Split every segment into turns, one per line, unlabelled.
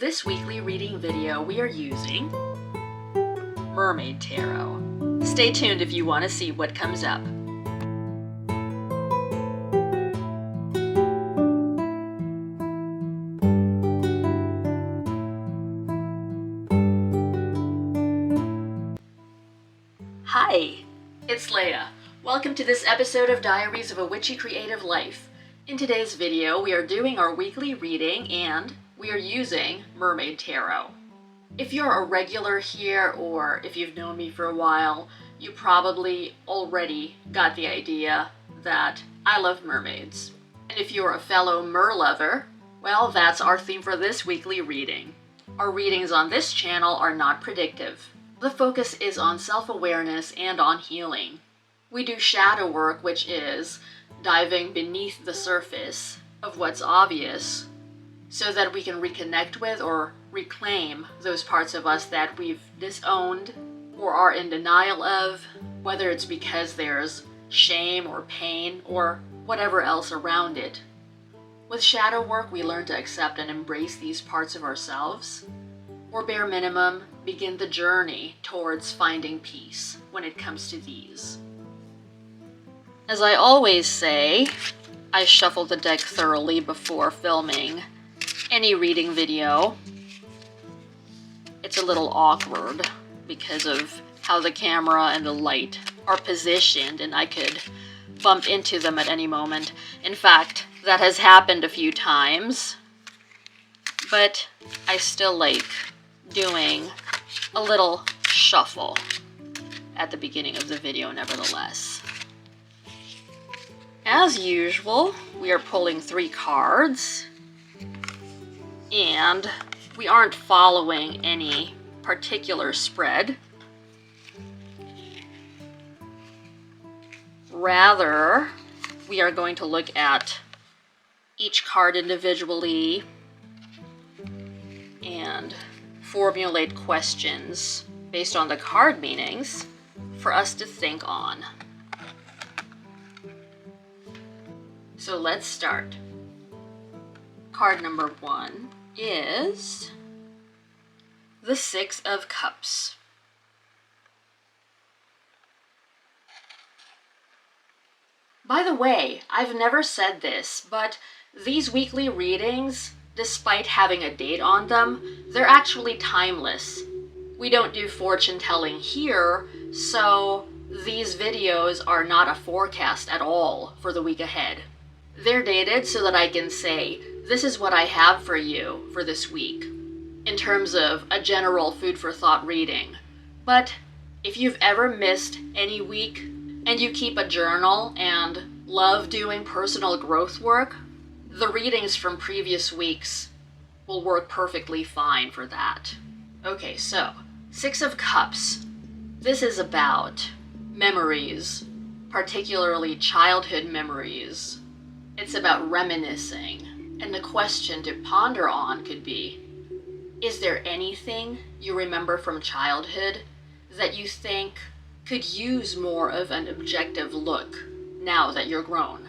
this weekly reading video, we are using Mermaid Tarot. Stay tuned if you want to see what comes up. Hi, it's Leia. Welcome to this episode of Diaries of a Witchy Creative Life. In today's video, we are doing our weekly reading and we are using Mermaid Tarot. If you're a regular here or if you've known me for a while, you probably already got the idea that I love mermaids. And if you're a fellow mer lover, well, that's our theme for this weekly reading. Our readings on this channel are not predictive. The focus is on self-awareness and on healing. We do shadow work, which is diving beneath the surface of what's obvious so that we can reconnect with or reclaim those parts of us that we've disowned or are in denial of, whether it's because there's shame or pain or whatever else around it. With shadow work, we learn to accept and embrace these parts of ourselves, or bare minimum, begin the journey towards finding peace when it comes to these. As I always say, I shuffle the deck thoroughly before filming any reading video. It's a little awkward because of how the camera and the light are positioned, and I could bump into them at any moment. In fact, that has happened a few times, but I still like doing a little shuffle at the beginning of the video nevertheless. As usual, we are pulling 3 cards, and we aren't following any particular spread. Rather, we are going to look at each card individually and formulate questions based on the card meanings for us to think on. So let's start. Card number 1 is the 6 of Cups. By the way, I've never said this, but these weekly readings, despite having a date on them, they're actually timeless. We don't do fortune telling here, so these videos are not a forecast at all for the week ahead. They're dated so that I can say, this is what I have for you for this week, in terms of a general food for thought reading. But if you've ever missed any week and you keep a journal and love doing personal growth work, the readings from previous weeks will work perfectly fine for that. Okay, so 6 of Cups. This is about memories, particularly childhood memories. It's about reminiscing, and the question to ponder on could be, is there anything you remember from childhood that you think could use more of an objective look now that you're grown?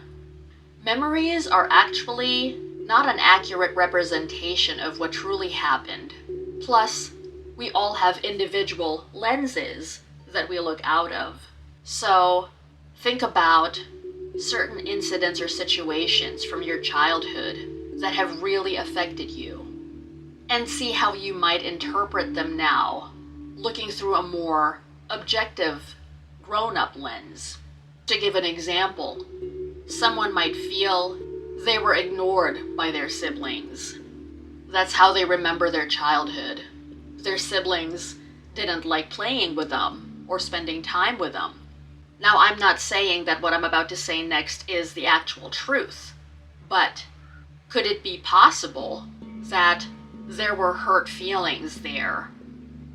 Memories are actually not an accurate representation of what truly happened. Plus, we all have individual lenses that we look out of. So, think about certain incidents or situations from your childhood that have really affected you, and see how you might interpret them now, looking through a more objective, grown-up lens. To give an example, someone might feel they were ignored by their siblings. That's how they remember their childhood. Their siblings didn't like playing with them or spending time with them. Now, I'm not saying that what I'm about to say next is the actual truth, but could it be possible that there were hurt feelings there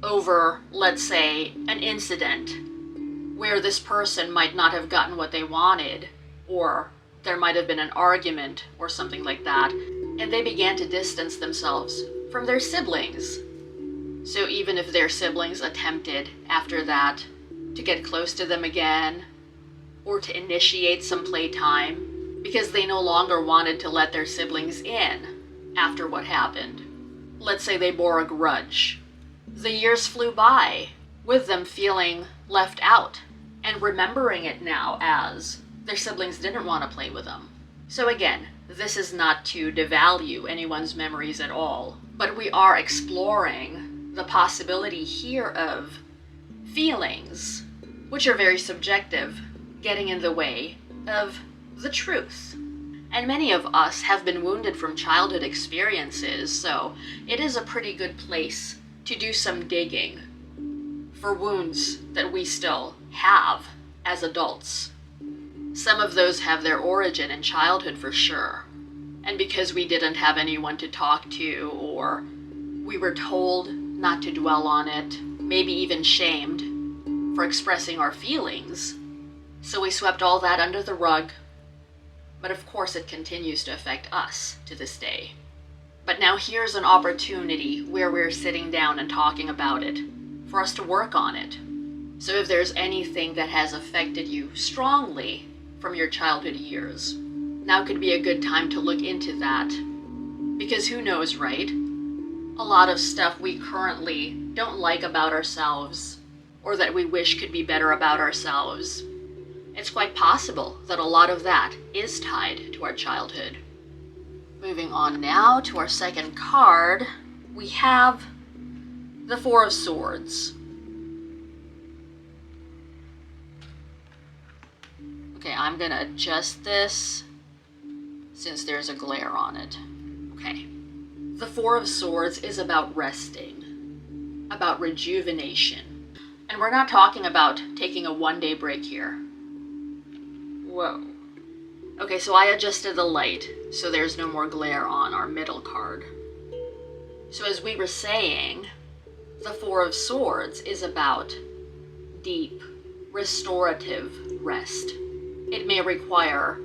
over, let's say, an incident where this person might not have gotten what they wanted, or there might have been an argument or something like that, and they began to distance themselves from their siblings? So even if their siblings attempted after that to get close to them again, or to initiate some playtime, because they no longer wanted to let their siblings in after what happened, let's say they bore a grudge. The years flew by, with them feeling left out, and remembering it now as their siblings didn't want to play with them. So again, this is not to devalue anyone's memories at all, but we are exploring the possibility here of feelings, which are very subjective, getting in the way of the truth. And many of us have been wounded from childhood experiences, so it is a pretty good place to do some digging for wounds that we still have as adults. Some of those have their origin in childhood for sure, and because we didn't have anyone to talk to, or we were told not to dwell on it, maybe even shamed for expressing our feelings, so we swept all that under the rug. But of course it continues to affect us to this day. But now here's an opportunity where we're sitting down and talking about it, for us to work on it. So if there's anything that has affected you strongly from your childhood years, now could be a good time to look into that. Because who knows, right? A lot of stuff we currently don't like about ourselves, or that we wish could be better about ourselves, it's quite possible that a lot of that is tied to our childhood. Moving on now to our second card, we have the Four of Swords. Okay, I'm gonna adjust this since there's a glare on it. Okay. The Four of Swords is about resting, about rejuvenation. And we're not talking about taking a one-day break here. Whoa. Okay, so I adjusted the light so there's no more glare on our middle card. So as we were saying, the Four of Swords is about deep, restorative rest. It may require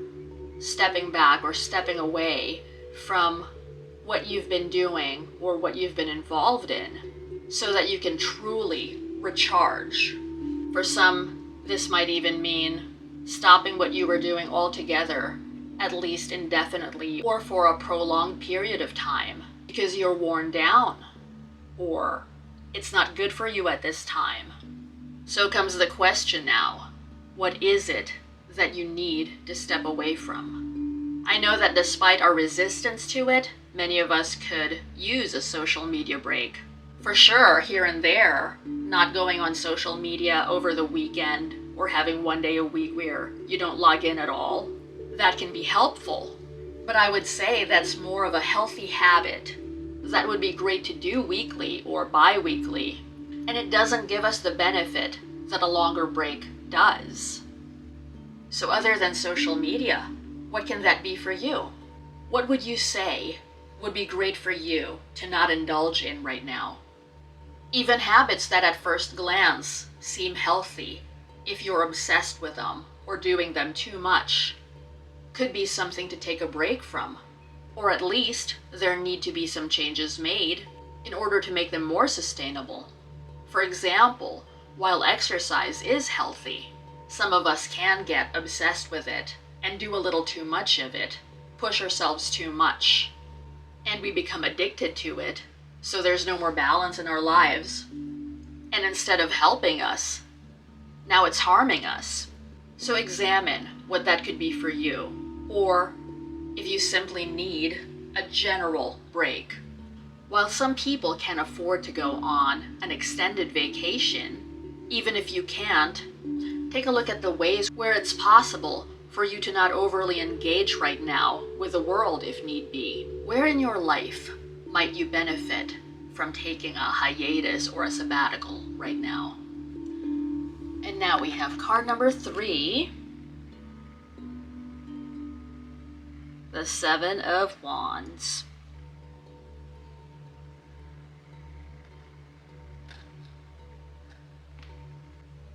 stepping back or stepping away from what you've been doing or what you've been involved in so that you can truly recharge. For some, this might even mean stopping what you were doing altogether, at least indefinitely, or for a prolonged period of time, because you're worn down, or it's not good for you at this time. So comes the question now, what is it that you need to step away from? I know that despite our resistance to it, many of us could use a social media break. For sure, here and there, not going on social media over the weekend, or having one day a week where you don't log in at all. That can be helpful, but I would say that's more of a healthy habit that would be great to do weekly or bi-weekly, and it doesn't give us the benefit that a longer break does. So other than social media, what can that be for you? What would you say would be great for you to not indulge in right now? Even habits that at first glance seem healthy, if you're obsessed with them or doing them too much, could be something to take a break from. Or at least there need to be some changes made in order to make them more sustainable. For example, while exercise is healthy, some of us can get obsessed with it and do a little too much of it, push ourselves too much, and we become addicted to it, so there's no more balance in our lives. And instead of helping us, now it's harming us. So examine what that could be for you, or if you simply need a general break. While some people can afford to go on an extended vacation, even if you can't, take a look at the ways where it's possible for you to not overly engage right now with the world if need be. Where in your life might you benefit from taking a hiatus or a sabbatical right now? And now we have card number 3, the Seven of Wands.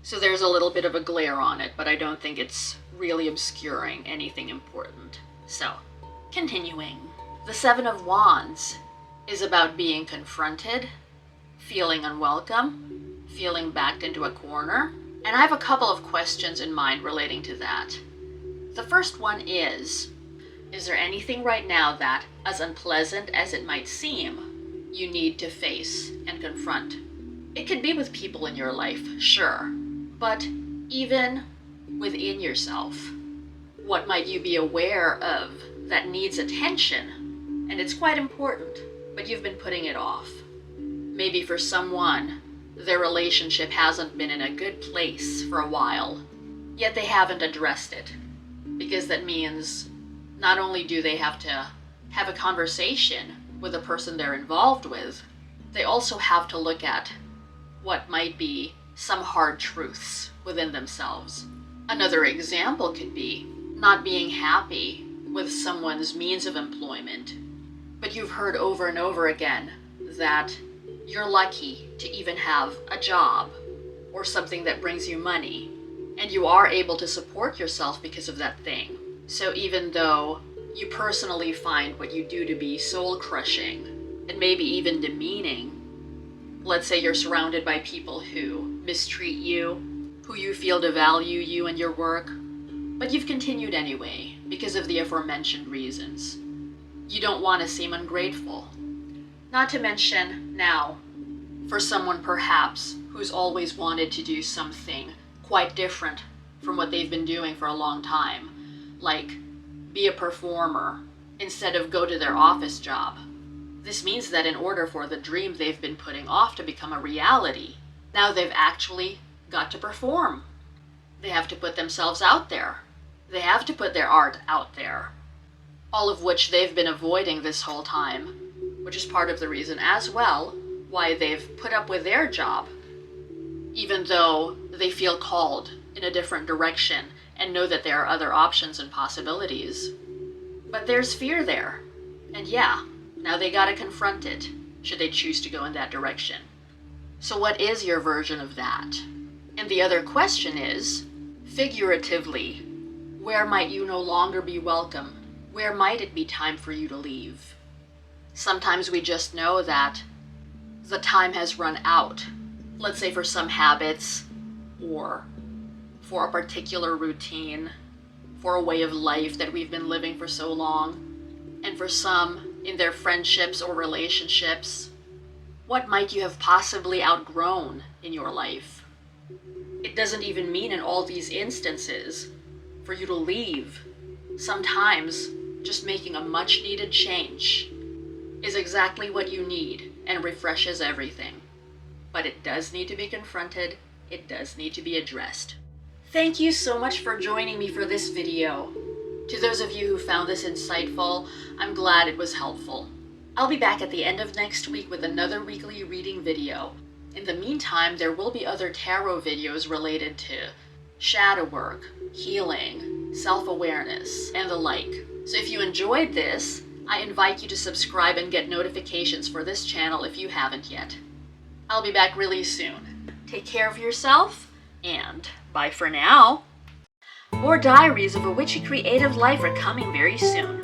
So there's a little bit of a glare on it, but I don't think it's really obscuring anything important. So, continuing. The Seven of Wands is about being confronted, feeling unwelcome, feeling backed into a corner. And I have a couple of questions in mind relating to that. The first one is there anything right now that, as unpleasant as it might seem, you need to face and confront. It could be with people in your life, sure, but even within yourself. What might you be aware of that needs attention? And it's quite important, but you've been putting it off. Maybe for someone, their relationship hasn't been in a good place for a while, yet they haven't addressed it. Because that means not only do they have to have a conversation with the person they're involved with, they also have to look at what might be some hard truths within themselves. Another example could be not being happy with someone's means of employment, but you've heard over and over again that you're lucky to even have a job or something that brings you money, and you are able to support yourself because of that thing. So even though you personally find what you do to be soul-crushing and maybe even demeaning, let's say you're surrounded by people who mistreat you, who you feel devalue you and your work, but you've continued anyway because of the aforementioned reasons. You don't want to seem ungrateful. Not to mention now, for someone perhaps who's always wanted to do something quite different from what they've been doing for a long time, like be a performer instead of go to their office job. This means that in order for the dream they've been putting off to become a reality, now they've actually got to perform. They have to put themselves out there. They have to put their art out there. All of which they've been avoiding this whole time, which is part of the reason as well why they've put up with their job, even though they feel called in a different direction and know that there are other options and possibilities. But there's fear there. And yeah, now they gotta confront it, should they choose to go in that direction. So what is your version of that? And the other question is, figuratively, where might you no longer be welcome? Where might it be time for you to leave? Sometimes we just know that the time has run out. Let's say for some habits, or for a particular routine, for a way of life that we've been living for so long, and for some in their friendships or relationships. What might you have possibly outgrown in your life? It doesn't even mean in all these instances for you to leave. Sometimes just making a much needed change is exactly what you need and refreshes everything. But it does need to be confronted. It does need to be addressed. Thank you so much for joining me for this video. To those of you who found this insightful, I'm glad it was helpful. I'll be back at the end of next week with another weekly reading video. In the meantime, there will be other tarot videos related to shadow work, healing, self-awareness, and the like. So if you enjoyed this, I invite you to subscribe and get notifications for this channel if you haven't yet. I'll be back really soon. Take care of yourself, and bye for now. More diaries of a witchy creative life are coming very soon.